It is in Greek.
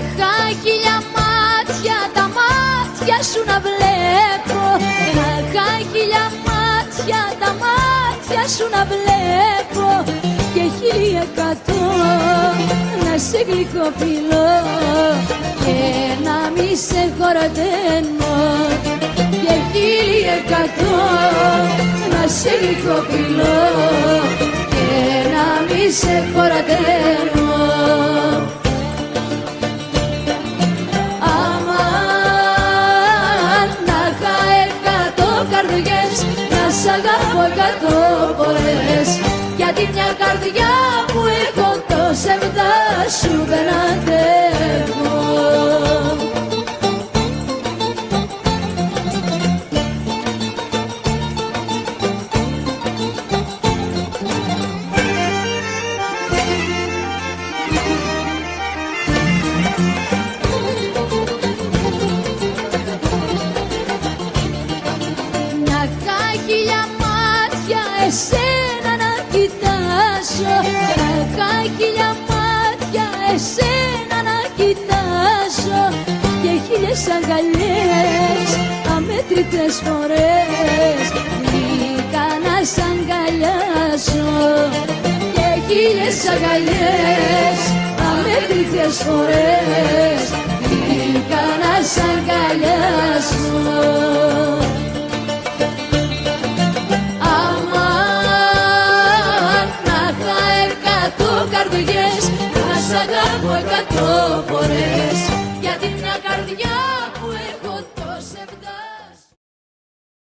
είχα χίλια μάτια, τα μάτια σου να βλέπω. Να είχα χίλια μάτια, τα μάτια σου να βλέπω. Και 1100 να σε γλυκοφιλώ και να μη σε χωρατένω. Και 1100 να σε γλυκοφιλώ και να μη σε χωρατένω. Αμάν να είχα 100 καρδιές, να σ' αγαπώ 100 φορές. Γιατί μια καρδιά που έχω το σεβδά σου δεν αντέχω. Μια χίλια μάτια εσένα να κοιτάσω. Να είχα χίλια μάτια εσένα να κοιτάσω. Και 1000 αγκαλιές αμέτρητες φορές βρήκα να σ' αγκαλιάσω. Και 1000 αγκαλιές αμέτρητες φορές βρήκα να σ' αγκαλιάσω.